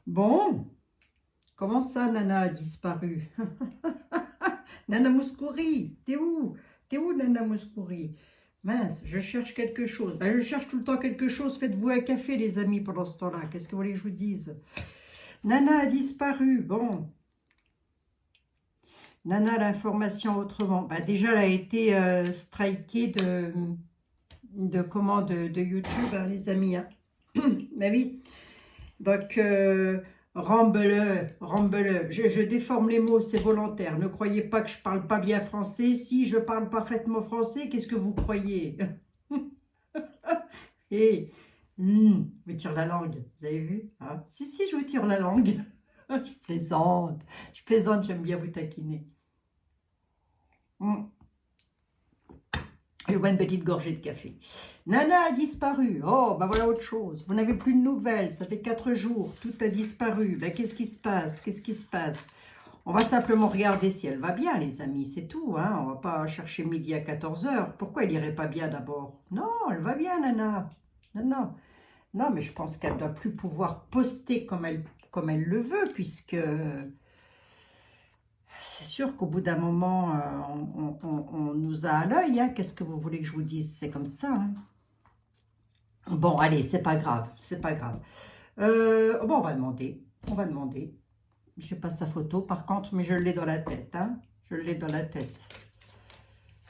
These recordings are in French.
Bon, comment ça, Nana a disparu? Nana Mouskouri, t'es où? T'es où, Nana Mouskouri? Mince, je cherche quelque chose. Ben, je cherche tout le temps quelque chose. Faites-vous un café, les amis, pendant ce temps-là. Qu'est-ce que vous voulez que je vous dise? Nana a disparu. Bon, Nana, l'information autrement. Ben, déjà, elle a été strikée de YouTube, hein, les amis. Hein. Ben oui. Donc, Ramble, je déforme les mots, c'est volontaire. Ne croyez pas que je parle pas bien français. Si je parle parfaitement français, qu'est-ce que vous croyez? Et je vous tire la langue, vous avez vu? Hein? Si, je vous tire la langue. Je plaisante, j'aime bien vous taquiner. Hmm. Je bois une petite gorgée de café. Nana a disparu. Oh, ben voilà autre chose. Vous n'avez plus de nouvelles. Ça fait 4 jours. Tout a disparu. Ben, qu'est-ce qui se passe? Qu'est-ce qui se passe? On va simplement regarder si elle va bien, les amis. C'est tout. Hein. On va pas chercher midi à 14 heures. Pourquoi elle irait pas bien d'abord? Non, elle va bien, Nana. Non, non. Non, mais je pense qu'elle ne doit plus pouvoir poster comme elle le veut, puisque c'est sûr qu'au bout d'un moment, on nous a à l'œil. Hein. Qu'est-ce que vous voulez que je vous dise? C'est comme ça. Hein. Bon, allez, c'est pas grave. C'est pas grave. Bon, on va demander. On va demander. Je n'ai pas sa photo, par contre, mais je l'ai dans la tête. Hein. Je l'ai dans la tête.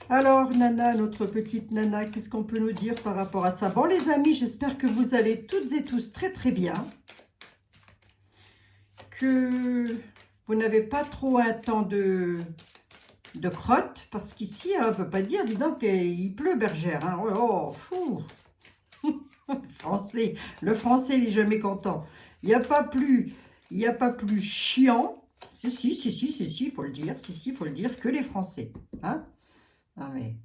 Alors, Nana, notre petite Nana, qu'est-ce qu'on peut nous dire par rapport à ça? Bon, les amis, j'espère que vous allez toutes et tous très très bien. Que vous n'avez pas trop un temps de crotte, parce qu'ici, on ne peut pas dire, dis donc, il pleut, bergère. Hein. Oh, fou. Le français, il n'est jamais content. Il n'y a pas plus, chiant. Si, il faut le dire. Si, il faut le dire, que les Français. Hein? Ah, mais...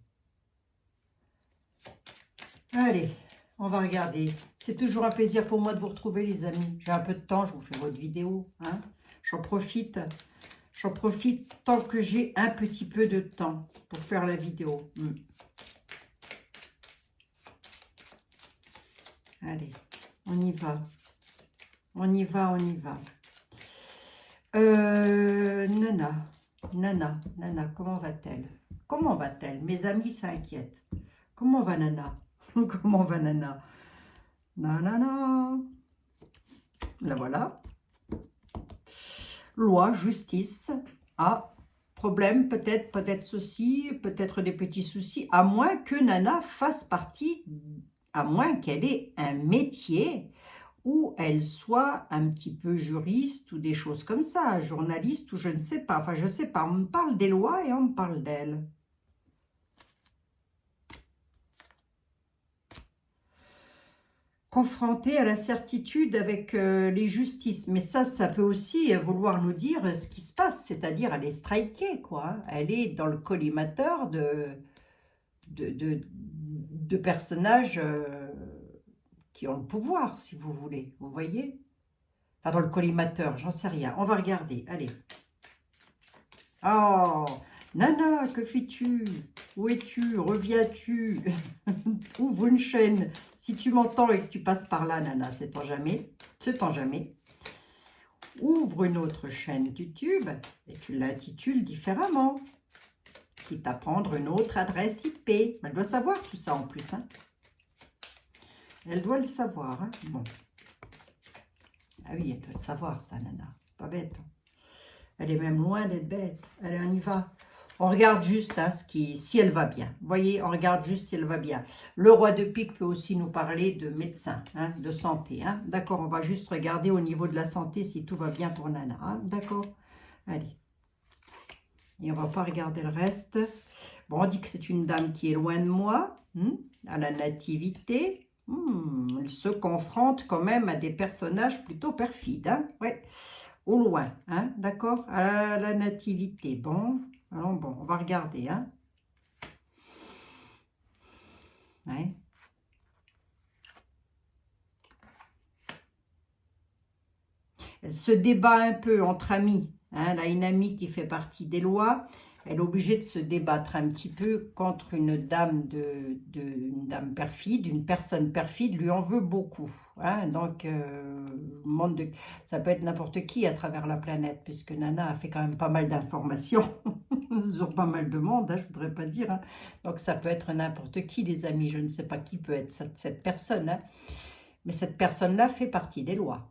Allez, on va regarder. C'est toujours un plaisir pour moi de vous retrouver, les amis. J'ai un peu de temps, je vous fais votre vidéo. Hein? J'en profite. J'en profite tant que j'ai un petit peu de temps pour faire la vidéo. Allez, on y va. On y va. Nana, comment va-t-elle? Comment va-t-elle? Mes amis s'inquiètent. Comment va Nana? Comment va Nana? Nanana. La voilà. Loi, justice. Ah, problème, peut-être ceci, peut-être des petits soucis, à moins que Nana fasse partie, à moins qu'elle ait un métier où elle soit un petit peu juriste ou des choses comme ça, journaliste ou je ne sais pas. Enfin, je ne sais pas, on me parle des lois et on me parle d'elle. Confrontée à la certitude avec les justices. Mais ça peut aussi vouloir nous dire ce qui se passe, c'est-à-dire elle est strikée, quoi. Elle est dans le collimateur de personnages qui ont le pouvoir, si vous voulez. Vous voyez? Enfin, dans le collimateur, j'en sais rien. On va regarder, allez. Oh, Nana, que fais-tu? Où es-tu? Reviens-tu? Ouvre une chaîne. Si tu m'entends et que tu passes par là, Nana, c'est en jamais. C'est en jamais. Ouvre une autre chaîne YouTube et tu l'intitules différemment. Quitte à prendre une autre adresse IP. Elle doit savoir tout ça en plus. Hein. Elle doit le savoir. Hein. Bon. Ah oui, elle doit le savoir, ça, Nana. Pas bête. Hein. Elle est même loin d'être bête. Allez, on y va. On regarde juste hein, si elle va bien. Vous voyez, on regarde juste si elle va bien. Le roi de pique peut aussi nous parler de médecin, hein, de santé. Hein. D'accord, on va juste regarder au niveau de la santé si tout va bien pour Nana. Hein. D'accord. Allez. Et on va pas regarder le reste. Bon, on dit que c'est une dame qui est loin de moi, à la nativité. Elle se confronte quand même à des personnages plutôt perfides. Hein. Ouais. Au loin, hein, d'accord, à la nativité. Bon, alors bon, on va regarder, hein. Ouais. Elle se débat un peu entre amis. Hein. Elle a une amie qui fait partie des lois Elle est obligée de se débattre un petit peu contre une dame, une dame perfide. Une personne perfide lui en veut beaucoup. Hein. Donc, ça peut être n'importe qui à travers la planète, puisque Nana a fait quand même pas mal d'informations sur pas mal de monde, hein, je voudrais pas dire. Hein. Donc, ça peut être n'importe qui, les amis. Je ne sais pas qui peut être cette personne. Hein. Mais cette personne-là fait partie des lois.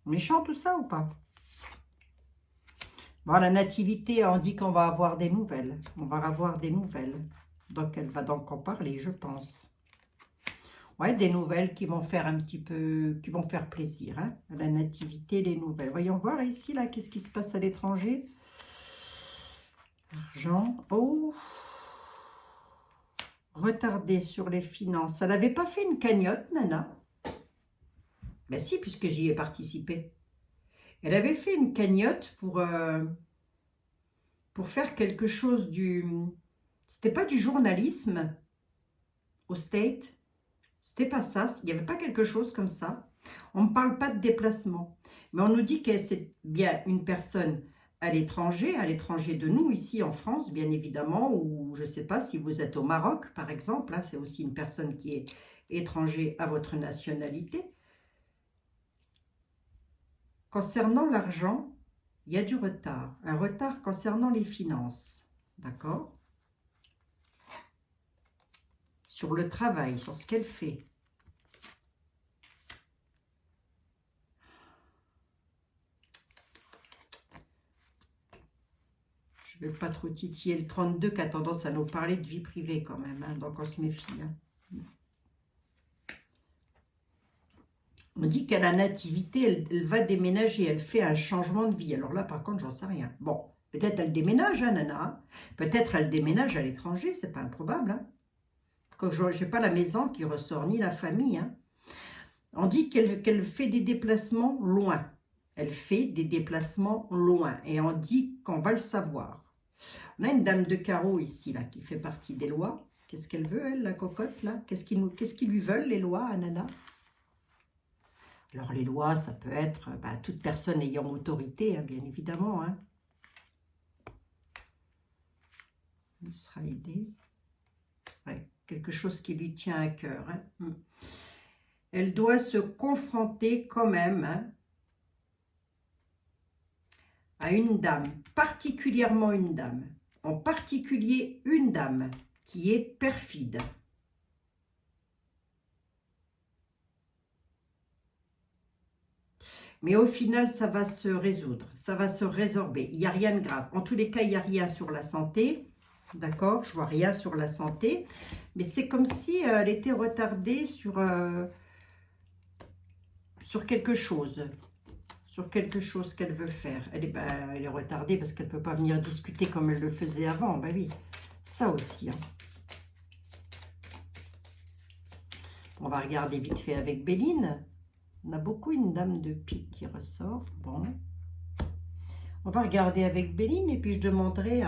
Méchant tout ça ou pas? Bon, la nativité, on dit qu'on va avoir des nouvelles. On va avoir des nouvelles. Donc, elle va donc en parler, je pense. Ouais, des nouvelles qui vont faire un petit peu, qui vont faire plaisir. Hein, la nativité, les nouvelles. Voyons voir ici, là, qu'est-ce qui se passe à l'étranger. Argent. Oh. Retardé sur les finances. Elle n'avait pas fait une cagnotte, Nana? Ben si, puisque j'y ai participé. Elle avait fait une cagnotte pour faire quelque chose du... C'était pas du journalisme au State. C'était pas ça. Il n'y avait pas quelque chose comme ça. On ne parle pas de déplacement. Mais on nous dit que c'est bien une personne à l'étranger de nous, ici en France, bien évidemment, ou je ne sais pas si vous êtes au Maroc, par exemple. Là, c'est aussi une personne qui est étranger à votre nationalité. Concernant l'argent, il y a du retard. Un retard concernant les finances. D'accord? Sur le travail, sur ce qu'elle fait. Je ne vais pas trop titiller le 32 qui a tendance à nous parler de vie privée quand même. Hein, donc on se méfie. Hein. On dit qu'à la nativité, elle va déménager. Elle fait un changement de vie. Alors là, par contre, j'en sais rien. Bon, peut-être elle déménage, hein, Nana. Peut-être elle déménage à l'étranger. C'est pas improbable. Hein. Je n'ai pas la maison qui ressort, ni la famille. Hein. On dit qu'elle fait des déplacements loin. Elle fait des déplacements loin. Et on dit qu'on va le savoir. On a une dame de carreau ici, là, qui fait partie des lois. Qu'est-ce qu'elle veut, elle, la cocotte, là? Qu'est-ce qu'ils lui veulent, les lois, à Nana? Alors, les lois, ça peut être toute personne ayant autorité, hein, bien évidemment. Hein. Il sera aidé. Ouais, quelque chose qui lui tient à cœur. Hein. Elle doit se confronter quand même hein, à une dame, particulièrement une dame. En particulier une dame qui est perfide. Mais au final, ça va se résoudre, ça va se résorber. Il n'y a rien de grave. En tous les cas, il n'y a rien sur la santé. D'accord? Je vois rien sur la santé. Mais c'est comme si elle était retardée sur quelque chose. Sur quelque chose qu'elle veut faire. Elle est retardée parce qu'elle ne peut pas venir discuter comme elle le faisait avant. Ben oui, ça aussi. Hein. On va regarder vite fait avec Béline. On a beaucoup une dame de pique qui ressort. Bon. On va regarder avec Béline et puis je demanderai,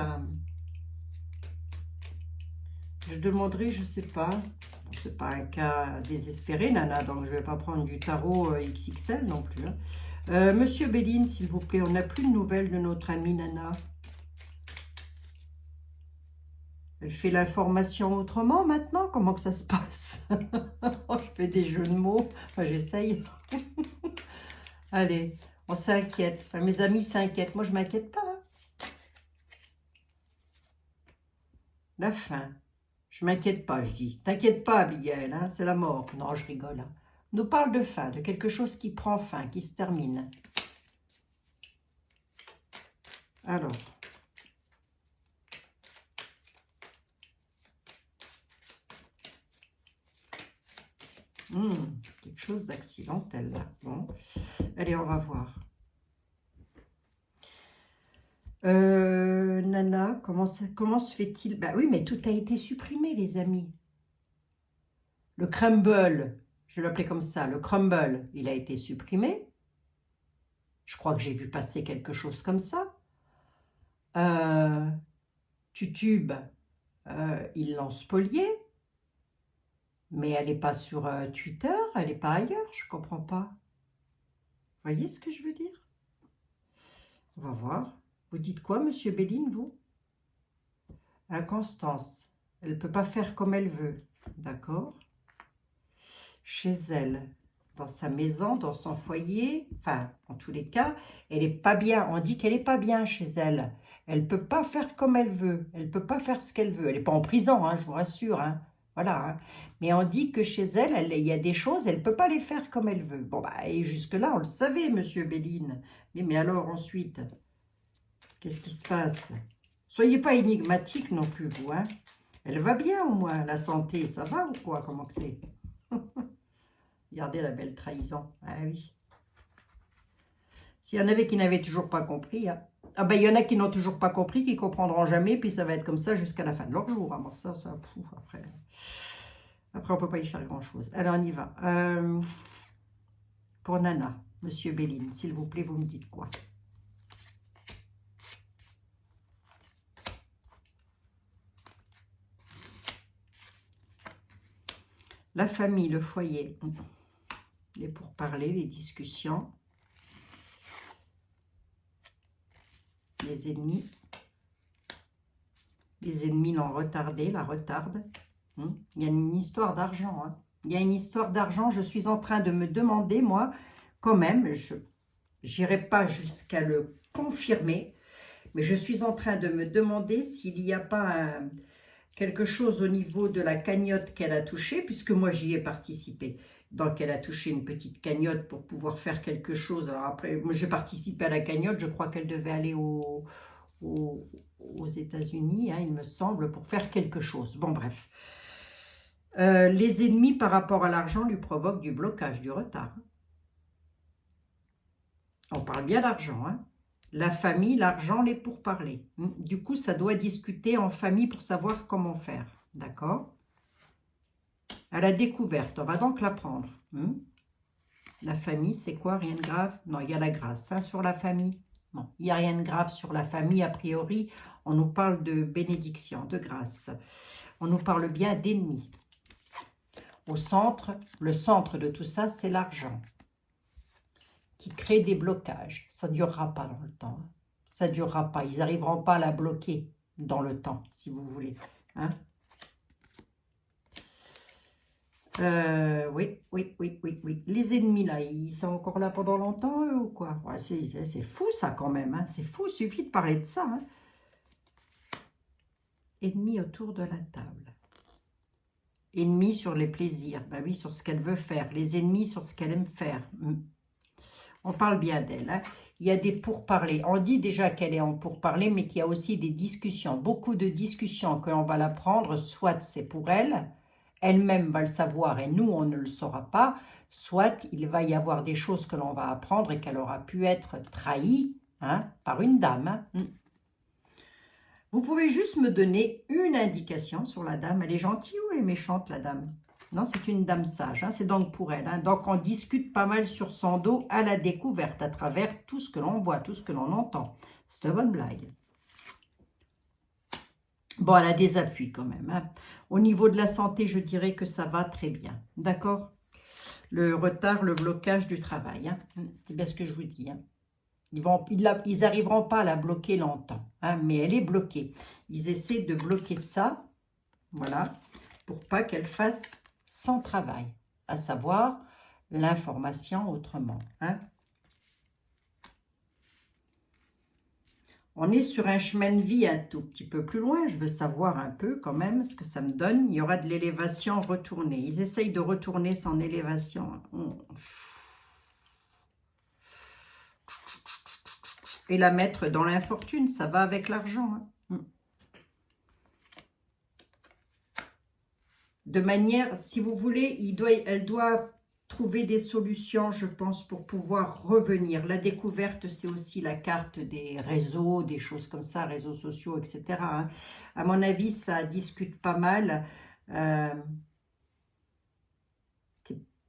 je sais pas. Bon, c'est pas un cas désespéré, Nana, donc je vais pas prendre du tarot XXL non plus. Hein. Monsieur Béline, s'il vous plaît, on n'a plus de nouvelles de notre amie Nana. Elle fait l'information autrement maintenant? Comment que ça se passe? Oh, je fais des jeux de mots. Enfin, j'essaye. Allez, on s'inquiète. Enfin, mes amis s'inquiètent. Moi, je m'inquiète pas. Hein. La fin. Je m'inquiète pas, je dis. T'inquiète pas, Abigail, hein, c'est la mort. Non, je rigole. Hein. On nous parle de fin, de quelque chose qui prend fin, qui se termine. Alors. Quelque chose d'accidentel, là. Bon. Allez, on va voir. Nana, comment se fait-il? Bah oui, mais tout a été supprimé, les amis. Le crumble, je l'appelais comme ça, le crumble, il a été supprimé. Je crois que j'ai vu passer quelque chose comme ça. Tutube, ils l'ont spolié. Mais elle n'est pas sur Twitter, elle n'est pas ailleurs, je ne comprends pas. Voyez ce que je veux dire? On va voir. Vous dites quoi, Monsieur Béline, vous? Inconstance. Elle ne peut pas faire comme elle veut. D'accord? Chez elle, dans sa maison, dans son foyer, enfin, en tous les cas, elle n'est pas bien. On dit qu'elle n'est pas bien chez elle. Elle ne peut pas faire comme elle veut. Elle ne peut pas faire ce qu'elle veut. Elle n'est pas en prison, hein, je vous rassure. Hein. Voilà. Hein. Mais on dit que chez elle, il y a des choses, elle ne peut pas les faire comme elle veut. Bon, bah, et jusque-là, on le savait, Monsieur Béline. Mais alors, ensuite, qu'est-ce qui se passe? Soyez pas énigmatique non plus, vous. Hein. Elle va bien, au moins, la santé. Ça va ou quoi? Comment que c'est? Regardez la belle trahison. Ah oui. S'il y en avait qui n'avaient toujours pas compris, hein. Ah ben, il y en a qui n'ont toujours pas compris, qui comprendront jamais, puis ça va être comme ça jusqu'à la fin de leur jour. Alors ça, après, on ne peut pas y faire grand-chose. Alors, on y va. Pour Nana, Monsieur Béline, s'il vous plaît, vous me dites quoi? La famille, le foyer, les pourparlers, les discussions, les ennemis l'ont retardé, la retardent. Il y a une histoire d'argent. Hein. Il y a une histoire d'argent. Je suis en train de me demander, moi, quand même, je n'irai pas jusqu'à le confirmer, mais je suis en train de me demander s'il n'y a pas quelque chose au niveau de la cagnotte qu'elle a touchée, puisque moi j'y ai participé. Donc elle a touché une petite cagnotte pour pouvoir faire quelque chose. Alors après, moi j'ai participé à la cagnotte, je crois qu'elle devait aller aux États-Unis, hein, il me semble, pour faire quelque chose. Bon, bref. Les ennemis par rapport à l'argent lui provoquent du blocage, du retard. On parle bien d'argent, hein. La famille, l'argent, les pourparlers. Du coup, ça doit discuter en famille pour savoir comment faire. D'accord? À la découverte, on va donc l'apprendre. La famille, c'est quoi? Rien de grave? Non, il y a la grâce hein, sur la famille. Bon, il n'y a rien de grave sur la famille, a priori. On nous parle de bénédiction, de grâce. On nous parle bien d'ennemis. Au centre, le centre de tout ça, c'est l'argent qui crée des blocages. Ça ne durera pas dans le temps. Hein. Ça ne durera pas. Ils n'arriveront pas à la bloquer dans le temps, si vous voulez. Hein? Oui. Les ennemis, là, ils sont encore là pendant longtemps, eux, ou quoi? Ouais, c'est fou, ça, quand même. Hein. C'est fou, il suffit de parler de ça. Hein. Ennemis autour de la table. Ennemis sur les plaisirs. Ben oui, sur ce qu'elle veut faire. Les ennemis sur ce qu'elle aime faire. On parle bien d'elle. Hein. Il y a des pourparlers. On dit déjà qu'elle est en pourparlers, mais qu'il y a aussi des discussions. Beaucoup de discussions qu'on va la prendre. Soit c'est pour elle, elle-même va le savoir et nous, on ne le saura pas. Soit il va y avoir des choses que l'on va apprendre et qu'elle aura pu être trahie hein, par une dame. Hein. Vous pouvez juste me donner une indication sur la dame. Elle est gentille ou elle est méchante, la dame? Non, c'est une dame sage, hein, c'est donc pour elle. Hein. Donc, on discute pas mal sur son dos à la découverte, à travers tout ce que l'on voit, tout ce que l'on entend. C'est une bonne blague. Bon, elle a des appuis quand même. Hein. Au niveau de la santé, je dirais que ça va très bien. D'accord? Le retard, le blocage du travail. Hein. C'est bien ce que je vous dis. Hein. Ils n'arriveront pas à la bloquer longtemps, hein, mais elle est bloquée. Ils essaient de bloquer ça, voilà, pour pas qu'elle fasse son travail, à savoir l'information autrement. Hein. On est sur un chemin de vie un tout petit peu plus loin. Je veux savoir un peu quand même ce que ça me donne. Il y aura de l'élévation retournée. Ils essayent de retourner son élévation. Et la mettre dans l'infortune, ça va avec l'argent. Hein. De manière, si vous voulez, elle doit trouver des solutions, je pense, pour pouvoir revenir. La découverte, c'est aussi la carte des réseaux, des choses comme ça, réseaux sociaux, etc. Hein. À mon avis, ça discute pas mal. C'est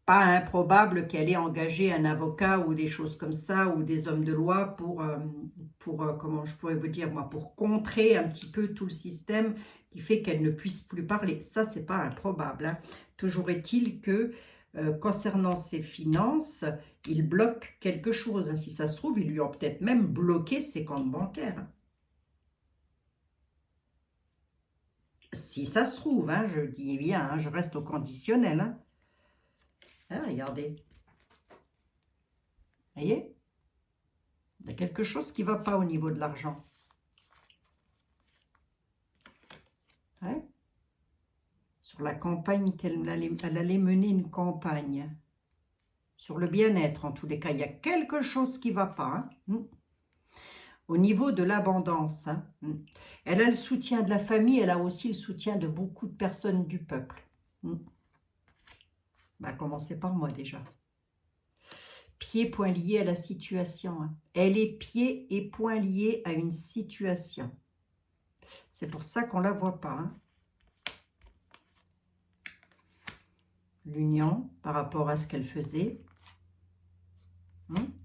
pas improbable qu'elle ait engagé un avocat ou des choses comme ça, ou des hommes de loi pour comment je pourrais vous dire, moi, pour contrer un petit peu tout le système qui fait qu'elle ne puisse plus parler. Ça, c'est pas improbable. Hein. Toujours est-il que concernant ses finances, il bloque quelque chose. Si ça se trouve, ils lui ont peut-être même bloqué ses comptes bancaires. Si ça se trouve, hein, je dis bien, hein, je reste au conditionnel. Hein. Hein, regardez. Vous voyez? Il y a quelque chose qui ne va pas au niveau de l'argent. Ouais. Sur la campagne elle allait mener une campagne. Sur le bien-être, en tous les cas. Il y a quelque chose qui ne va pas. Hein. Au niveau de l'abondance. Hein. Elle a le soutien de la famille, elle a aussi le soutien de beaucoup de personnes du peuple. Bah, commencez par moi déjà. Pieds, poings liés à la situation. Hein. Elle est pieds et poings liés à une situation. C'est pour ça qu'on ne la voit pas. Hein. L'union par rapport à ce qu'elle faisait.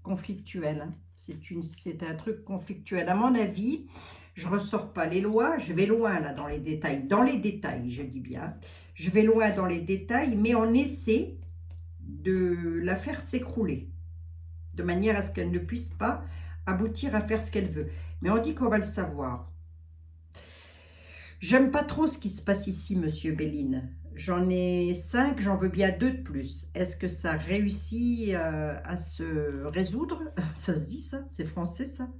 Conflictuel. Hein. C'est un truc conflictuel. À mon avis, je ne ressors pas les lois. Je vais loin là dans les détails. Dans les détails, je dis bien. Je vais loin dans les détails, mais on essaie de la faire s'écrouler. De manière à ce qu'elle ne puisse pas aboutir à faire ce qu'elle veut. Mais on dit qu'on va le savoir. J'aime pas trop ce qui se passe ici, monsieur Béline. J'en ai 5, j'en veux bien 2 de plus. Est-ce que ça réussit à se résoudre? Ça se dit ça? C'est français ça?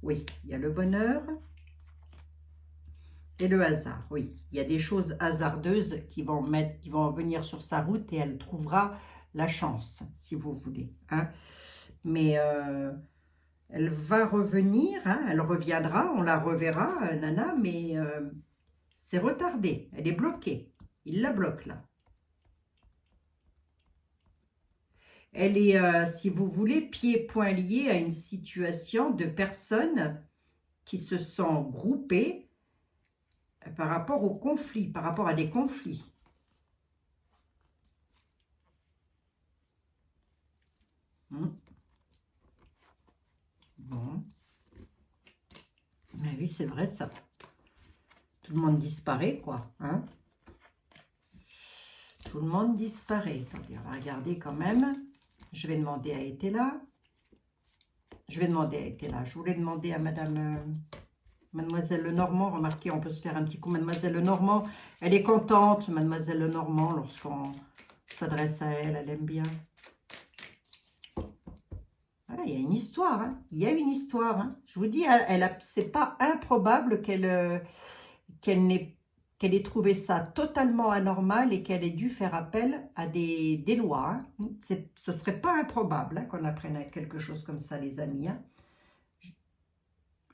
Oui, il y a le bonheur et le hasard. Oui, il y a des choses hasardeuses qui vont venir sur sa route et elle trouvera la chance, si vous voulez. Hein? Mais elle va revenir, hein, elle reviendra, on la reverra, Nana, mais c'est retardé, elle est bloquée. Il la bloque là. Elle est, si vous voulez, pieds et poings liés à une situation de personnes qui se sont groupées par rapport au conflit, par rapport à des conflits. Bon. Mais oui, c'est vrai ça. Tout le monde disparaît, quoi. Hein? Tout le monde disparaît. Attendez, on va regarder quand même. Je vais demander à Etela. Je voulais demander à Mademoiselle Lenormand. Remarquez, on peut se faire un petit coup. Mademoiselle Lenormand, elle est contente, Mademoiselle Lenormand, lorsqu'on s'adresse à elle. Elle aime bien. Voilà, il y a une histoire. Hein. Il y a une histoire. Hein. Je vous dis, c'est pas improbable qu'elle ait trouvé ça totalement anormal et qu'elle ait dû faire appel à des lois. Hein. Ce ne serait pas improbable hein, qu'on apprenne quelque chose comme ça, les amis. Hein.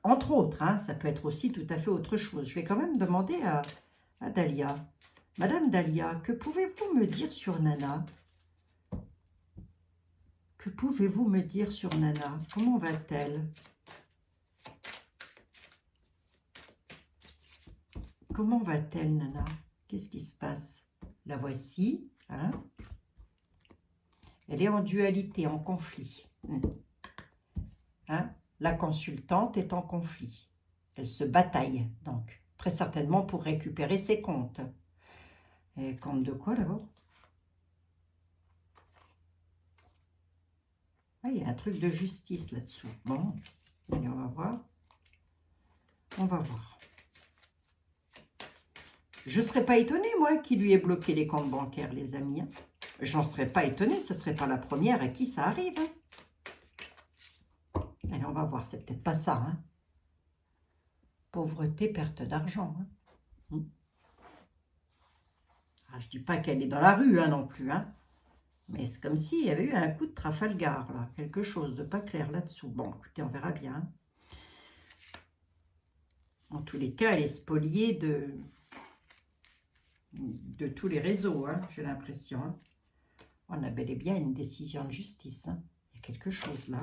Entre autres, hein, ça peut être aussi tout à fait autre chose. Je vais quand même demander à Dahlia. Madame Dahlia, que pouvez-vous me dire sur Nana? Que pouvez-vous me dire sur Nana? Comment va-t-elle? Comment va-t-elle, Nana? Qu'est-ce qui se passe? La voici. Hein? Elle est en dualité, en conflit. Hein? La consultante est en conflit. Elle se bataille, donc, très certainement pour récupérer ses comptes. Et compte de quoi, d'abord? Ah, il y a un truc de justice là-dessous. Bon, allez, on va voir. On va voir. Je ne serais pas étonnée, moi, qu'il lui ait bloqué les comptes bancaires, les amis. Hein. J'en serais pas étonnée, ce ne serait pas la première à qui ça arrive. Hein. Allez, on va voir, c'est peut-être pas ça. Hein. Pauvreté, perte d'argent. Hein. Ah, je ne dis pas qu'elle est dans la rue hein, non plus. Hein. Mais c'est comme s'il y avait eu un coup de Trafalgar, là. Quelque chose de pas clair là-dessous. Bon, écoutez, on verra bien. Hein. En tous les cas, elle est spoliée de tous les réseaux, hein, j'ai l'impression. Hein. On a bel et bien une décision de justice. Hein. Il y a quelque chose là.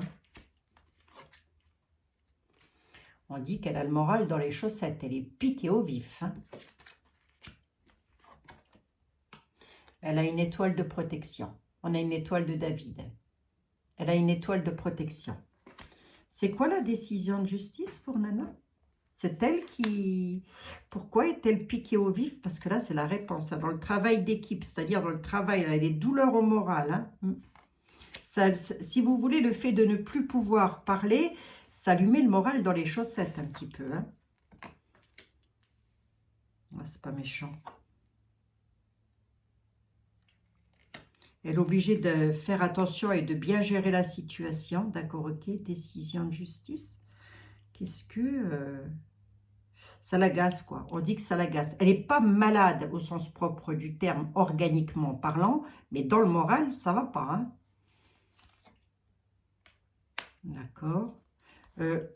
On dit qu'elle a le moral dans les chaussettes. Elle est piquée au vif. Hein. Elle a une étoile de protection. On a une étoile de David. Elle a une étoile de protection. C'est quoi la décision de justice pour Nana? C'est elle qui... Pourquoi est-elle piquée au vif? Parce que là, c'est la réponse. Hein, dans le travail d'équipe, c'est-à-dire dans le travail, elle a des douleurs au moral. Hein. Si vous voulez, le fait de ne plus pouvoir parler, ça lui met le moral dans les chaussettes un petit peu. Hein. C'est pas méchant. Elle est obligée de faire attention et de bien gérer la situation. D'accord, ok. Décision de justice. Qu'est-ce que... ça l'agace, quoi. On dit que ça l'agace. Elle n'est pas malade au sens propre du terme, organiquement parlant, mais dans le moral, ça va pas. Hein. D'accord. Elle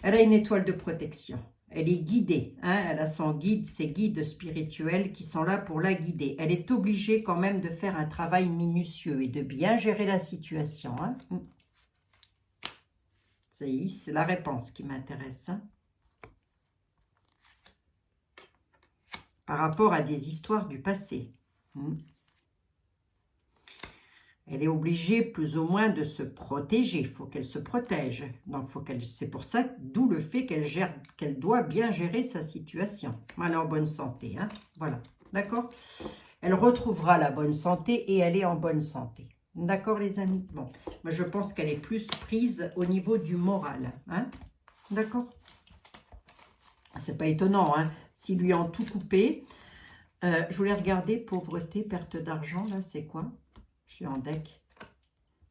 a une étoile de protection. Elle est guidée. Hein. Elle a son guide, ses guides spirituels qui sont là pour la guider. Elle est obligée quand même de faire un travail minutieux et de bien gérer la situation. Hein. C'est la réponse qui m'intéresse. Hein. Par rapport à des histoires du passé. Elle est obligée plus ou moins de se protéger. Il faut qu'elle se protège. Donc, c'est pour ça, d'où le fait qu'elle doit bien gérer sa situation. Elle est en bonne santé. Hein. Voilà. D'accord? Elle retrouvera la bonne santé et elle est en bonne santé. D'accord, les amis? Bon, moi, je pense qu'elle est plus prise au niveau du moral. Hein. D'accord? C'est pas étonnant, hein? S'ils lui ont tout coupé. Je voulais regarder pauvreté, perte d'argent. Là, c'est quoi? Je suis en deck.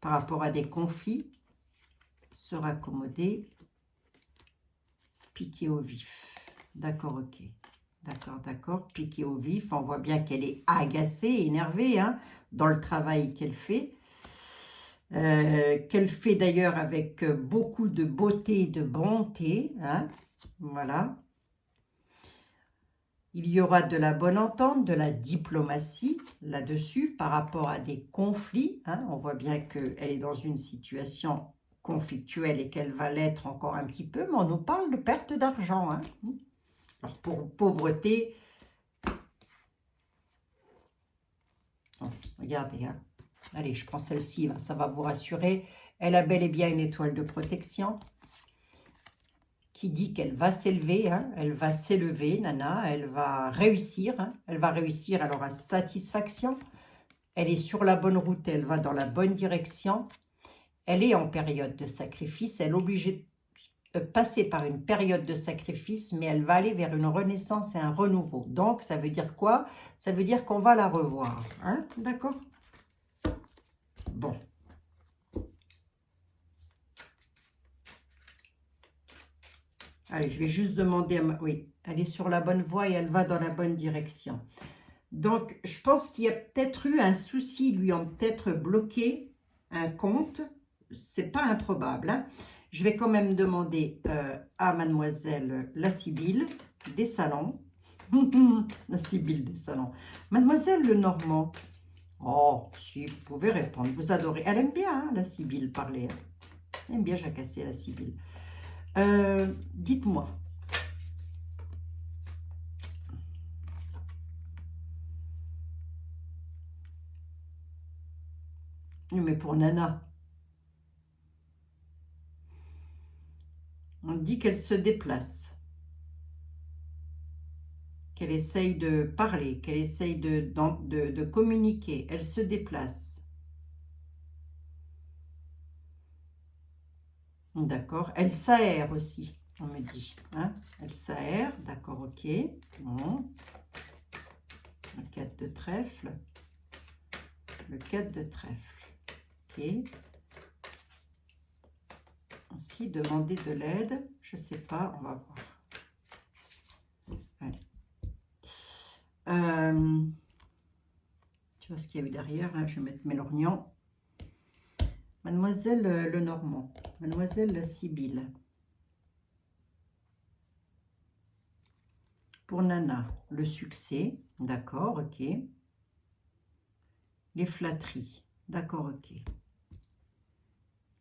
Par rapport à des conflits, se raccommoder, piquer au vif. D'accord, ok. D'accord. Piquer au vif. On voit bien qu'elle est agacée, énervée hein, dans le travail qu'elle fait. Qu'elle fait d'ailleurs avec beaucoup de beauté et de bonté. Hein, voilà. Il y aura de la bonne entente, de la diplomatie là-dessus par rapport à des conflits. Hein. On voit bien qu'elle est dans une situation conflictuelle et qu'elle va l'être encore un petit peu, mais on nous parle de perte d'argent. Hein. Alors pour pauvreté, oh, regardez, hein. Allez, je prends celle-ci, ça va vous rassurer. Elle a bel et bien une étoile de protection. Qui dit qu'elle va s'élever, hein, elle va s'élever, Nana, elle va réussir, hein, elle va réussir, elle aura satisfaction, elle est sur la bonne route, elle va dans la bonne direction, elle est en période de sacrifice, elle est obligée de passer par une période de sacrifice, mais elle va aller vers une renaissance et un renouveau. Donc, ça veut dire quoi? Ça veut dire qu'on va la revoir, hein, d'accord? Bon. Allez, je vais juste demander à ma... Oui, elle est sur la bonne voie et elle va dans la bonne direction. Donc, je pense qu'il y a peut-être eu un souci. Ils lui ont peut-être bloqué un compte. C'est pas improbable. Hein. Je vais quand même demander à mademoiselle la Sibylle des salons. La Sibylle des salons. Mademoiselle Lenormand. Oh, si, vous pouvez répondre. Vous adorez. Elle aime bien, hein, la Sibylle, parler. Elle aime bien jacasser, la Sibylle. Dites-moi. Mais pour Nana, on dit qu'elle se déplace, qu'elle essaye de parler, qu'elle essaye de communiquer. Elle se déplace. D'accord. Elle s'aère aussi, on me dit. Hein? Elle s'aère. D'accord, ok. Bon. Le 4 de trèfle. Le 4 de trèfle. Ok. Ainsi, demander de l'aide. Je ne sais pas, on va voir. Ouais. Tu vois ce qu'il y a eu derrière. Hein? Je vais mettre mes lorgnons. Mademoiselle Lenormand. Mademoiselle Sibylle. Pour Nana, le succès. D'accord, ok. Les flatteries. D'accord, ok.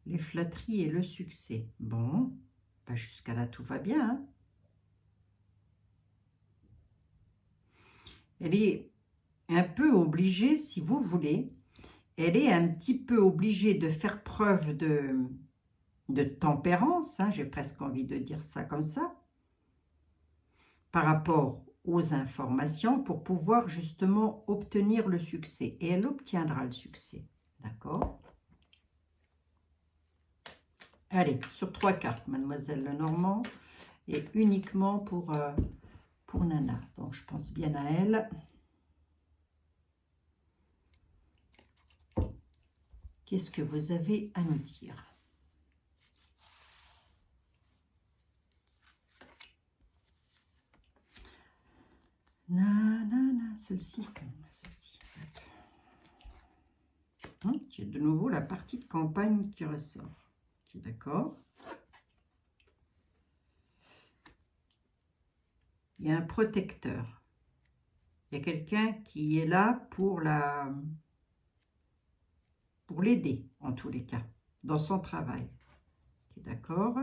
Les flatteries et le succès. Bon, bah jusqu'à là, tout va bien. Hein. Elle est un peu obligée, si vous voulez, elle est un petit peu obligée de faire preuve de tempérance, hein, j'ai presque envie de dire ça comme ça, par rapport aux informations pour pouvoir justement obtenir le succès. Et elle obtiendra le succès. D'accord? Allez, sur 3 cartes, Mademoiselle Lenormand, et uniquement pour Nana. Donc, je pense bien à elle. Qu'est-ce que vous avez à nous dire? Nanana, celle-ci. J'ai de nouveau la partie de campagne qui ressort. Ok, d'accord. Il y a un protecteur. Il y a quelqu'un qui est là pour l'aider, en tous les cas, dans son travail. Ok, d'accord.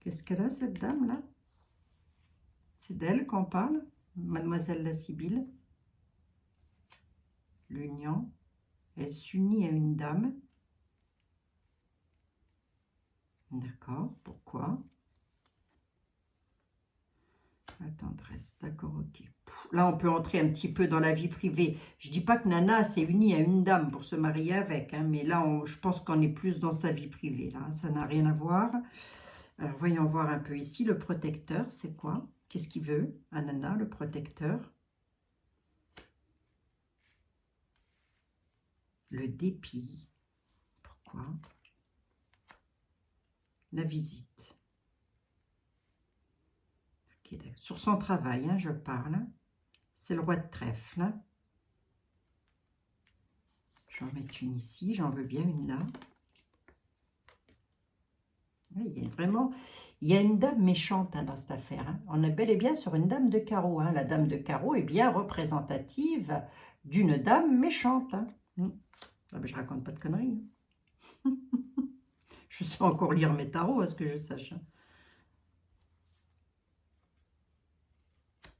Qu'est-ce qu'elle a, cette dame-là? C'est d'elle qu'on parle, Mademoiselle la Sibylle. L'union. Elle s'unit à une dame. D'accord, pourquoi? La tendresse, d'accord, ok. Là, on peut entrer un petit peu dans la vie privée. Je dis pas que Nana s'est unie à une dame pour se marier avec, hein, mais là, je pense qu'on est plus dans sa vie privée. Là, ça n'a rien à voir. Alors, voyons voir un peu ici. Le protecteur, c'est quoi? Qu'est-ce qu'il veut, Nana, le protecteur? Le dépit. Pourquoi? La visite. Okay, sur son travail, hein, je parle. C'est le roi de trèfle. J'en mets une ici, j'en veux bien une là. Oui, il y a une dame méchante, hein, dans cette affaire. Hein. On est bel et bien sur une dame de carreau. Hein. La dame de carreau est bien représentative d'une dame méchante. Hein. Ah ben, je raconte pas de conneries. Hein. Je sais encore lire mes tarots, à ce que je sache. Hein.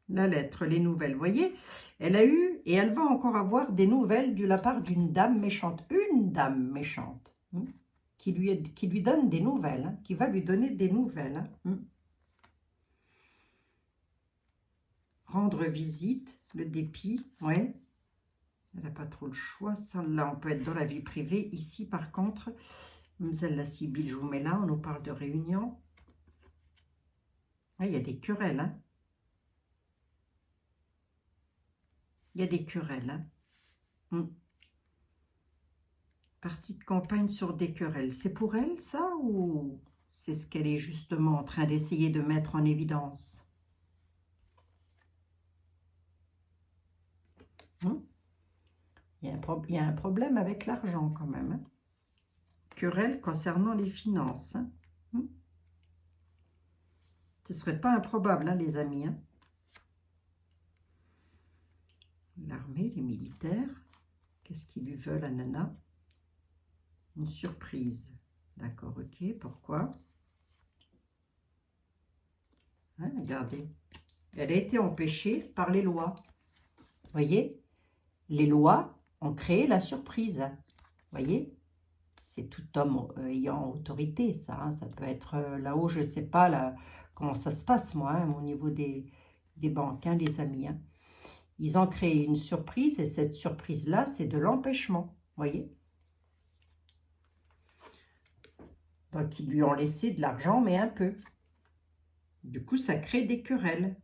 La lettre, les nouvelles, vous voyez, elle a eu et elle va encore avoir des nouvelles de la part d'une dame méchante. Une dame méchante. Qui lui donne des nouvelles, hein, qui va lui donner des nouvelles. Hein. Rendre visite, le dépit, ouais. Elle n'a pas trop le choix. Ça, là, on peut être dans la vie privée. Ici, par contre, Mademoiselle la Sibylle, je vous mets là, on nous parle de réunion. Ouais, il y a des querelles. Hein. Il y a des querelles. Hein. Partie de campagne sur des querelles. C'est pour elle, ça, ou c'est ce qu'elle est justement en train d'essayer de mettre en évidence? Il y a un problème avec l'argent quand même. Hein. Querelle concernant les finances. Hein. Ce ne serait pas improbable, hein, les amis. Hein. L'armée, les militaires. Qu'est-ce qu'ils lui veulent à Nana? Une surprise. D'accord, ok. Pourquoi? Hein, regardez. Elle a été empêchée par les lois. Vous voyez? Les lois ont créé la surprise. Vous voyez? C'est tout homme ayant autorité, ça. Hein. Ça peut être là-haut, je ne sais pas là, comment ça se passe, moi, hein, au niveau des banques, hein, les amis. Hein. Ils ont créé une surprise et cette surprise-là, c'est de l'empêchement. Vous voyez? Donc, ils lui ont laissé de l'argent, mais un peu. Du coup, ça crée des querelles.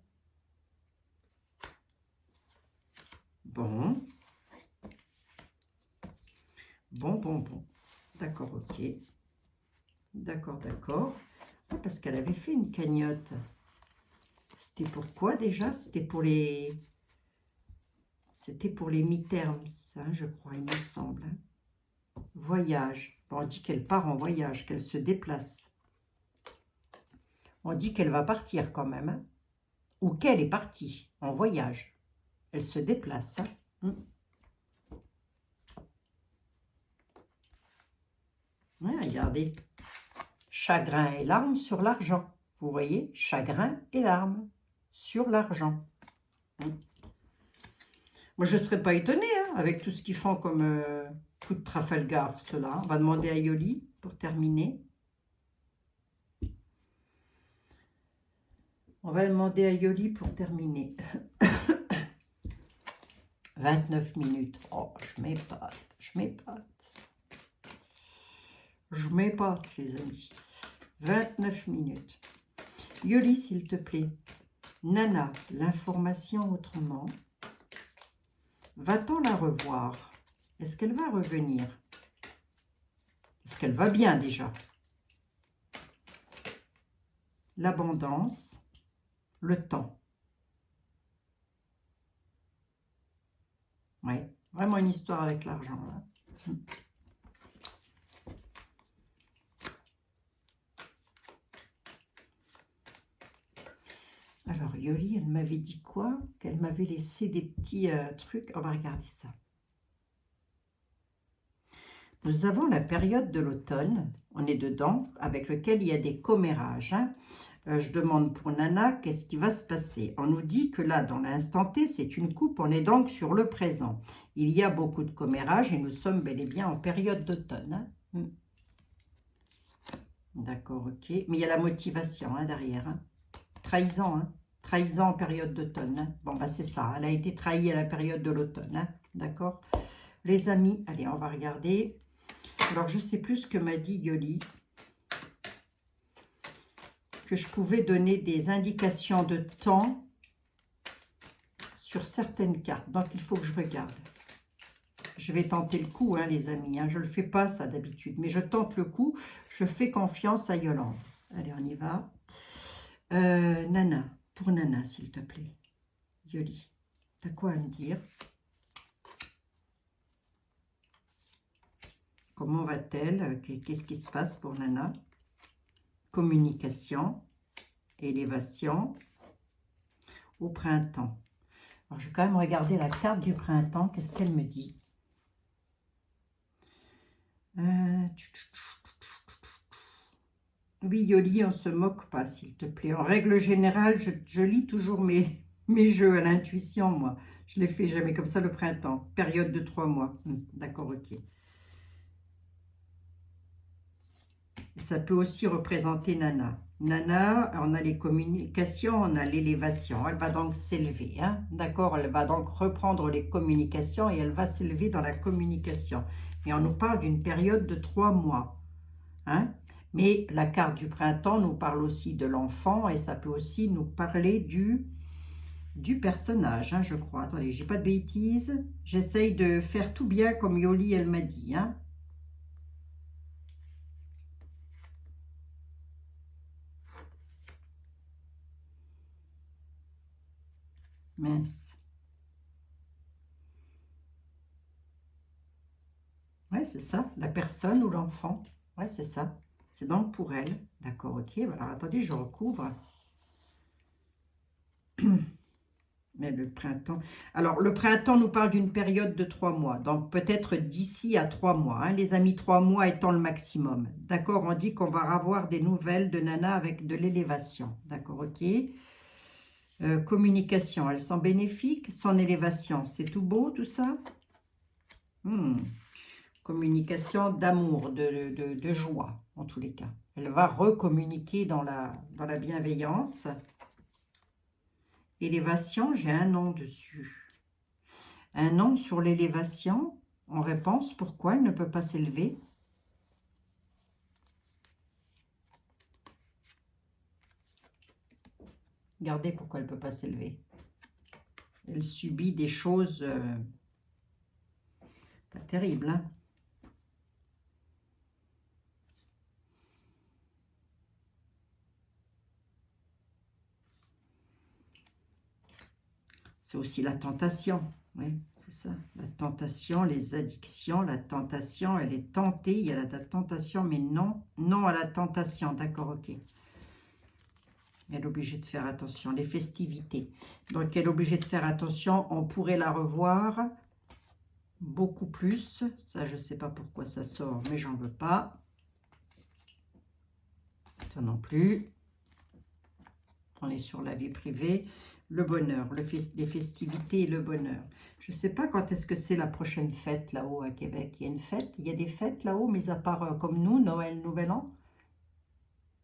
Bon. Bon. D'accord, ok. D'accord. Ah, parce qu'elle avait fait une cagnotte. C'était pourquoi déjà? C'était pour les mi-termes, hein, je crois, il me semble. Hein. Voyage. Bon, on dit qu'elle part en voyage, qu'elle se déplace. On dit qu'elle va partir quand même. Hein. Ou qu'elle est partie en voyage. Elle se déplace. Hein. Ouais, regardez. Chagrin et larmes sur l'argent. Vous voyez, chagrin et larmes sur l'argent. Moi, je ne serais pas étonnée, hein, avec tout ce qu'ils font comme Coup de Trafalgar, cela. On va demander à Yoli pour terminer. On va demander à Yoli pour terminer. 29 minutes. Oh, je m'épate, je m'épate. Je m'épate, les amis. 29 minutes. Yoli, s'il te plaît. Nana, l'information autrement. Va-t-on la revoir? Est-ce qu'elle va revenir? Est-ce qu'elle va bien déjà? L'abondance, le temps. Oui, vraiment une histoire avec l'argent, là. Alors, Yoli, elle m'avait dit quoi? Qu'elle m'avait laissé des petits trucs. On va regarder ça. Nous avons la période de l'automne, on est dedans, avec lequel il y a des commérages. Hein. Je demande pour Nana, qu'est-ce qui va se passer? On nous dit que là, dans l'instant T, c'est une coupe, on est donc sur le présent. Il y a beaucoup de commérages et nous sommes bel et bien en période d'automne. Hein. D'accord, ok. Mais il y a la motivation hein, derrière. Hein. Trahison, hein. Trahison en période d'automne. Hein. Bon, bah c'est ça, elle a été trahie à la période de l'automne. Hein. D'accord? Les amis, allez, on va regarder. Alors, je sais plus ce que m'a dit Yoli. Que je pouvais donner des indications de temps sur certaines cartes. Donc, il faut que je regarde. Je vais tenter le coup, hein, les amis. Hein. Je ne le fais pas, ça, d'habitude. Mais je tente le coup. Je fais confiance à Yolande. Allez, on y va. Nana. Pour Nana, s'il te plaît. Yoli. T'as quoi à me dire? Comment va-t-elle? Qu'est-ce qui se passe pour Nana? Communication, élévation, au printemps. Alors, je vais quand même regarder la carte du printemps. Qu'est-ce qu'elle me dit? Oui, Yoli, on ne se moque pas, s'il te plaît. En règle générale, je lis toujours mes jeux à l'intuition, moi. Je les fais jamais comme ça le printemps. Période de 3 mois. D'accord, ok. Ça peut aussi représenter Nana. Nana, on a les communications, on a l'élévation. Elle va donc s'élever. Hein? D'accord, elle va donc reprendre les communications et elle va s'élever dans la communication. Mais on nous parle d'une période de 3 mois. Hein? Mais la carte du printemps nous parle aussi de l'enfant et ça peut aussi nous parler du personnage, hein, je crois. Attendez, j'ai pas de bêtises. J'essaye de faire tout bien comme Yoli, elle m'a dit. Hein? Mince. Ouais, c'est ça, la personne ou l'enfant. Ouais, c'est ça. C'est donc pour elle. D'accord, ok. Alors, attendez, je recouvre. Mais le printemps... Alors, le printemps nous parle d'une période de 3 mois. Donc, peut-être d'ici à 3 mois. Hein, les amis, 3 mois étant le maximum. D'accord, on dit qu'on va avoir des nouvelles de Nana avec de l'élévation. D'accord, ok. Communication, elles sont bénéfiques. Son élévation, c'est tout beau, tout ça. Communication d'amour, de joie, en tous les cas. Elle va recommuniquer dans la bienveillance. Élévation, j'ai un nom dessus. Un nom sur l'élévation, en réponse, pourquoi elle ne peut pas s'élever? Regardez pourquoi elle ne peut pas s'élever. Elle subit des choses pas terribles, hein. C'est aussi la tentation, oui, c'est ça. La tentation, les addictions, la tentation, elle est tentée. Il y a la tentation, mais non, non à la tentation. D'accord, ok. Elle est obligée de faire attention. Les festivités. Donc, elle est obligée de faire attention. On pourrait la revoir beaucoup plus. Ça, je ne sais pas pourquoi ça sort, mais j'en veux pas. Ça non plus. On est sur la vie privée. le bonheur, les festivités et le bonheur. Je ne sais pas quand est-ce que c'est la prochaine fête là-haut à Québec. Il y a une fête, il y a des fêtes là-haut, mais à part comme nous, Noël, Nouvel An.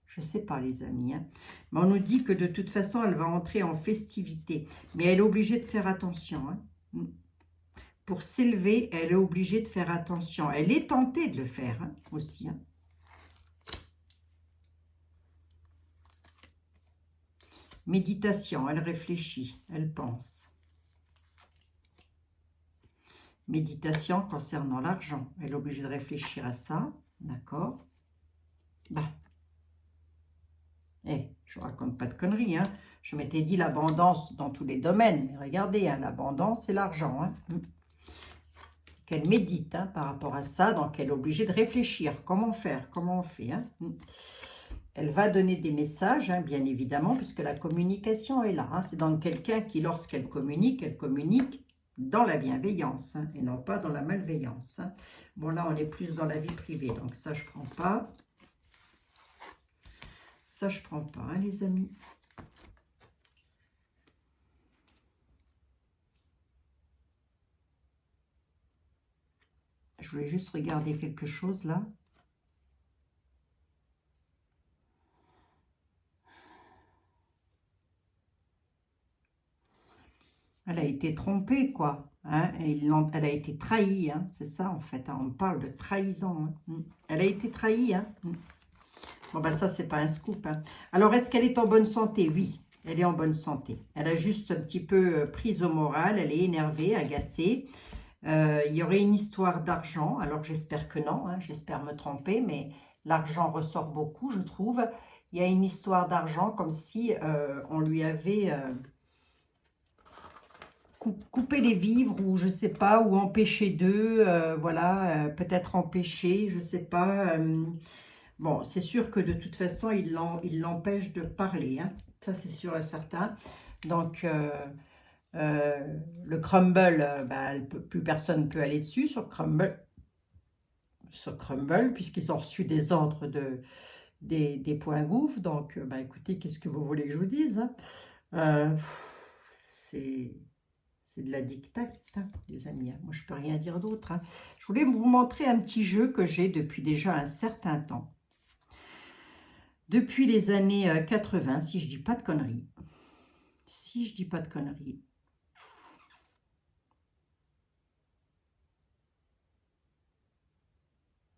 Je ne sais pas les amis. Hein. Mais on nous dit que de toute façon, elle va entrer en festivité. Mais elle est obligée de faire attention. Hein. Pour s'élever, elle est obligée de faire attention. Elle est tentée de le faire hein, aussi. Hein. Méditation, elle réfléchit, elle pense. Méditation concernant l'argent. Elle est obligée de réfléchir à ça. D'accord. Bah. Je ne raconte pas de conneries. Hein. Je m'étais dit l'abondance dans tous les domaines. Mais regardez, hein, l'abondance, c'est l'argent. Hein. Qu'elle médite hein, par rapport à ça. Donc, elle est obligée de réfléchir. Comment faire? Comment on fait hein. Elle va donner des messages, hein, bien évidemment, puisque la communication est là. Hein. C'est donc quelqu'un qui, lorsqu'elle communique dans la bienveillance hein, et non pas dans la malveillance. Hein. Bon, là, on est plus dans la vie privée, donc ça, je ne prends pas. Ça, je ne prends pas, hein, les amis. Je voulais juste regarder quelque chose, là. Elle a été trompée, quoi. Hein, elle a été trahie, hein, c'est ça, en fait. Hein, on parle de trahison. Hein. Elle a été trahie. Hein. Bon, ben ça, c'est pas un scoop. Hein. Alors, est-ce qu'elle est en bonne santé? Oui, elle est en bonne santé. Elle a juste un petit peu prise au moral. Elle est énervée, agacée. Il y aurait une histoire d'argent. Alors, j'espère que non. Hein, j'espère me tromper, mais l'argent ressort beaucoup, je trouve. Il y a une histoire d'argent comme si on lui avait... couper les vivres ou je sais pas, ou empêcher d'eux, voilà, peut-être empêcher, je sais pas. Bon, c'est sûr que de toute façon, il l'empêche de parler, hein. Ça c'est sûr et certain. Donc, le Crumble, bah, plus personne ne peut aller dessus sur Crumble, puisqu'ils ont reçu des ordres des points gouffres. Donc, bah, écoutez, qu'est-ce que vous voulez que je vous dise hein. C'est de la dictate, hein, les amis. Moi, je ne peux rien dire d'autre. Hein. Je voulais vous montrer un petit jeu que j'ai depuis déjà un certain temps. Depuis les années 80, si je ne dis pas de conneries. Si je ne dis pas de conneries.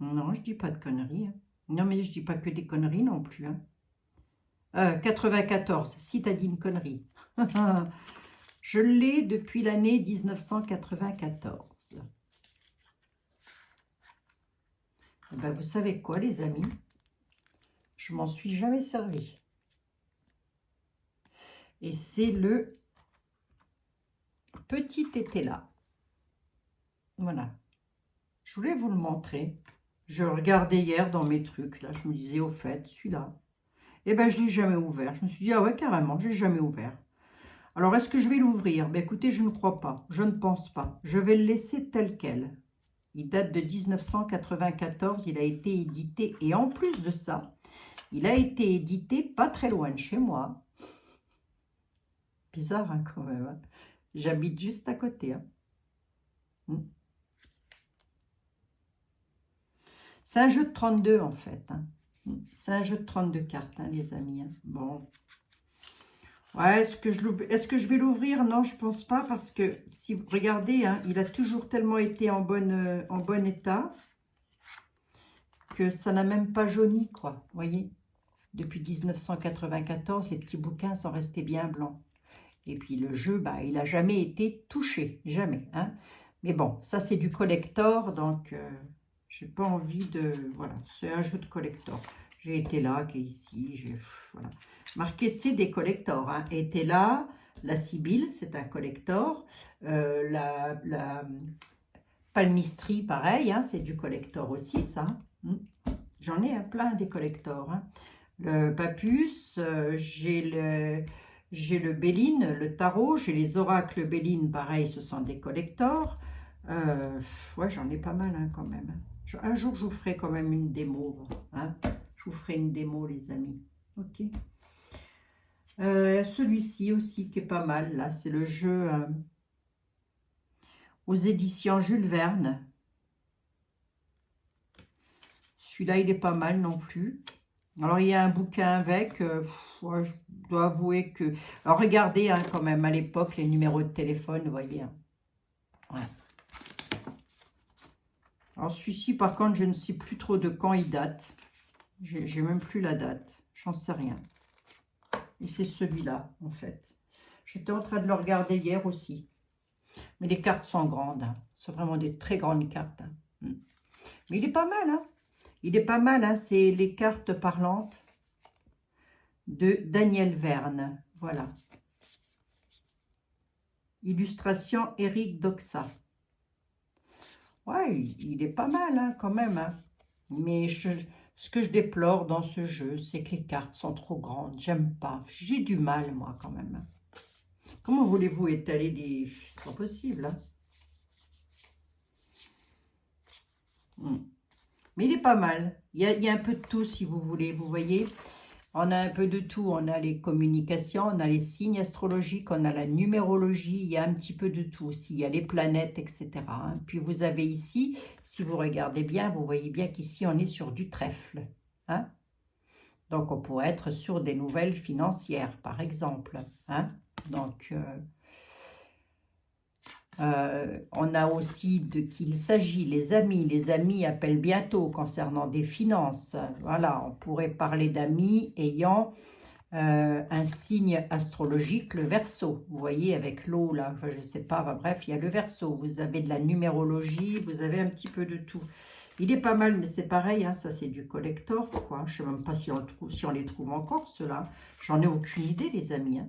Non, je ne dis pas de conneries. Hein. Non, mais je ne dis pas que des conneries non plus. Hein. 94, si tu as dit une connerie. Je l'ai depuis l'année 1994. Ben, vous savez quoi, les amis? Je m'en suis jamais servi. Et c'est le petit été là. Voilà. Je voulais vous le montrer. Je regardais hier dans mes trucs. Là, je me disais, au fait, celui-là. Eh ben, je ne l'ai jamais ouvert. Je me suis dit, ah ouais, carrément, je ne l'ai jamais ouvert. Alors, est-ce que je vais l'ouvrir? Ben, écoutez, je ne crois pas. Je ne pense pas. Je vais le laisser tel quel. Il date de 1994. Il a été édité. Et en plus de ça, il a été édité pas très loin de chez moi. Bizarre, hein, quand même. Hein. J'habite juste à côté. Hein. C'est un jeu de 32, en fait. Hein. C'est un jeu de 32 cartes, hein, les amis. Hein. Bon. Ouais, est-ce que je vais l'ouvrir? Non, je pense pas, parce que si vous regardez, hein, il a toujours tellement été en bon état que ça n'a même pas jauni, quoi. Vous voyez? Depuis 1994, les petits bouquins sont restés bien blancs. Et puis le jeu, bah, il n'a jamais été touché, jamais. Hein. Mais bon, ça c'est du collector, donc j'ai pas envie de... Voilà, c'est un jeu de collector. J'ai été là, qui est ici, voilà. Marqué, c'est des collectors. Hein. Était là, la Sibylle, c'est un collector. La palmistrie, pareil, hein, c'est du collector aussi, ça. J'en ai plein des collectors. Hein. Le papus, j'ai le Béline, le tarot, j'ai les oracles Béline, pareil, ce sont des collectors. Ouais, j'en ai pas mal hein, quand même. Un jour, je vous ferai quand même une démo. Hein. Je vous ferai une démo, les amis. Ok. Celui-ci aussi qui est pas mal, là, c'est le jeu aux éditions Jules Verne. Celui-là, il est pas mal non plus. Alors, il y a un bouquin avec. Ouais, je dois avouer que... Alors, regardez hein, quand même, à l'époque, les numéros de téléphone, vous voyez. Hein. Ouais. Alors, celui-ci, par contre, je ne sais plus trop de quand il date. J'ai même plus la date. J'en sais rien. Et c'est celui-là, en fait. J'étais en train de le regarder hier aussi. Mais les cartes sont grandes. Hein. C'est vraiment des très grandes cartes. Hein. Mais il est pas mal, hein. Il est pas mal, hein. C'est les cartes parlantes de Daniel Verne. Voilà. Illustration Eric Doxa. Ouais, il est pas mal, hein, quand même. Hein. Mais ce que je déplore dans ce jeu, c'est que les cartes sont trop grandes. J'aime pas. J'ai du mal, moi, quand même. Hein. Comment voulez-vous étaler des... C'est pas possible, hein. Mais il est pas mal. Il y a un peu de tout, si vous voulez, vous voyez. On a un peu de tout. On a les communications, on a les signes astrologiques, on a la numérologie. Il y a un petit peu de tout aussi. Il y a les planètes, etc. Hein. Puis vous avez ici, si vous regardez bien, vous voyez bien qu'ici, on est sur du trèfle. Hein. Donc, on pourrait être sur des nouvelles financières, par exemple. Hein. Donc... on a aussi de qui il s'agit, les amis. Les amis appellent bientôt concernant des finances. Voilà, on pourrait parler d'amis ayant un signe astrologique, le Verseau. Vous voyez, avec l'eau, là, enfin, je ne sais pas, enfin, bref, il y a le Verseau. Vous avez de la numérologie, vous avez un petit peu de tout. Il est pas mal, mais c'est pareil, hein, ça c'est du collector, quoi. Je ne sais même pas si on les trouve encore, ceux-là. J'en ai aucune idée, les amis. Hein.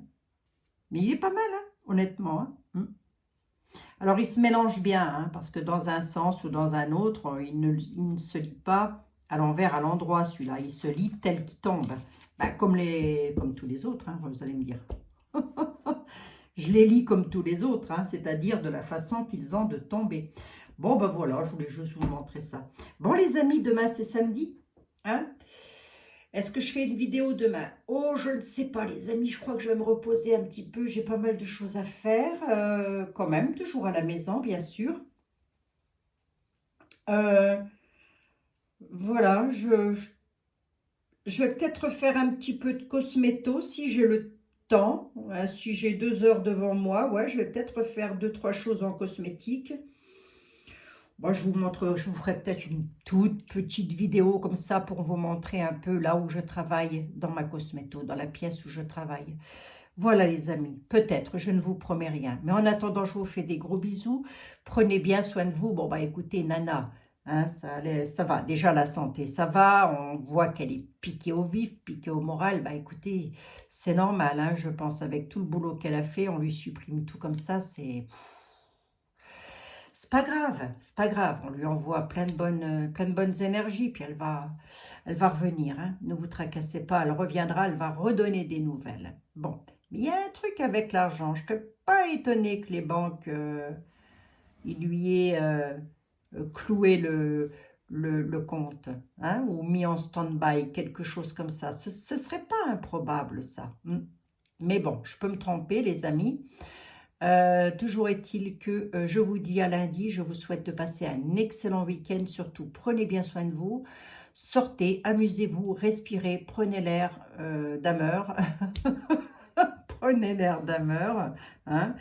Mais il est pas mal, hein, honnêtement. Hein. Alors, il se mélange bien, hein, parce que dans un sens ou dans un autre, il ne se lit pas à l'envers, à l'endroit, celui-là. Il se lit tel qu'il tombe. Ben, comme tous les autres, hein, vous allez me dire. Je les lis comme tous les autres, hein, c'est-à-dire de la façon qu'ils ont de tomber. Bon, ben voilà, je voulais juste vous montrer ça. Bon, les amis, demain, c'est samedi. Hein? Est-ce que je fais une vidéo demain? Oh, je ne sais pas, les amis. Je crois que je vais me reposer un petit peu. J'ai pas mal de choses à faire. Quand même, toujours à la maison, bien sûr. Voilà, je vais peut-être faire un petit peu de cosméto si j'ai le temps. Si j'ai 2 heures devant moi, ouais, je vais peut-être faire 2-3 choses en cosmétique. Moi, je vous ferai peut-être une toute petite vidéo comme ça pour vous montrer un peu là où je travaille dans ma cosméto, dans la pièce où je travaille. Voilà les amis, peut-être, je ne vous promets rien. Mais en attendant, je vous fais des gros bisous. Prenez bien soin de vous. Bon, bah écoutez, Nana, hein, ça va. Déjà, la santé, ça va. On voit qu'elle est piquée au vif, piquée au moral. Bah écoutez, c'est normal, hein, je pense, avec tout le boulot qu'elle a fait, on lui supprime tout comme ça, c'est pas grave, c'est pas grave. On lui envoie plein de bonnes énergies, puis elle va revenir. Hein. Ne vous tracassez pas, elle reviendra, elle va redonner des nouvelles. Bon, mais il y a un truc avec l'argent. Je ne suis pas étonnée que les banques, ils lui aient cloué le compte, hein, ou mis en stand-by, quelque chose comme ça. Ce ne serait pas improbable, ça. Mais bon, je peux me tromper, les amis. Toujours est-il que je vous dis à lundi, je vous souhaite de passer un excellent week-end, surtout prenez bien soin de vous, sortez, amusez-vous, respirez, prenez l'air d'ameur, prenez l'air d'ameur, hein.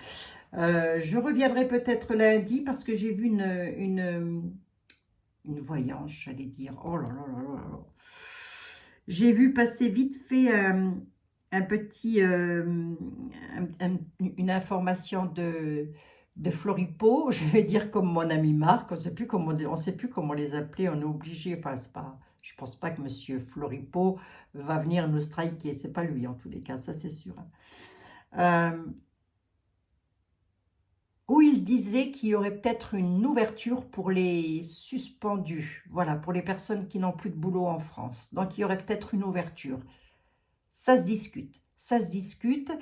Je reviendrai peut-être lundi parce que j'ai vu une voyance, j'allais dire, oh là là là là là, j'ai vu passer vite fait un petit, une information de Floripo, je vais dire comme mon ami Marc, on sait plus comment les appeler, on est obligé, enfin c'est pas, je pense pas que Monsieur Floripo va venir nous striker, c'est pas lui en tous les cas, ça c'est sûr. Où il disait qu'il y aurait peut-être une ouverture pour les suspendus, voilà, pour les personnes qui n'ont plus de boulot en France, donc il y aurait peut-être une ouverture. Ça se discute, ça se discute.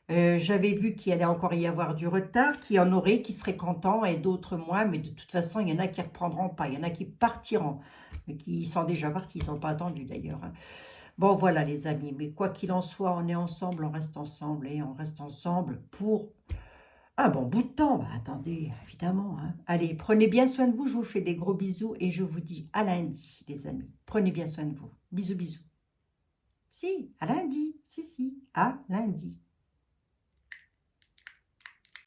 J'avais vu qu'il allait encore y avoir du retard, qu'il y en aurait qui seraient contents et d'autres moins, mais de toute façon, il y en a qui ne reprendront pas, il y en a qui partiront, mais qui sont déjà partis, ils n'ont pas attendu d'ailleurs. Bon, voilà les amis, mais quoi qu'il en soit, on est ensemble, on reste ensemble et on reste ensemble pour un bon bout de temps. Bah, attendez, évidemment, hein. Allez, prenez bien soin de vous, je vous fais des gros bisous et je vous dis à lundi, les amis. Prenez bien soin de vous. Bisous, bisous. Si, à lundi, si, à lundi.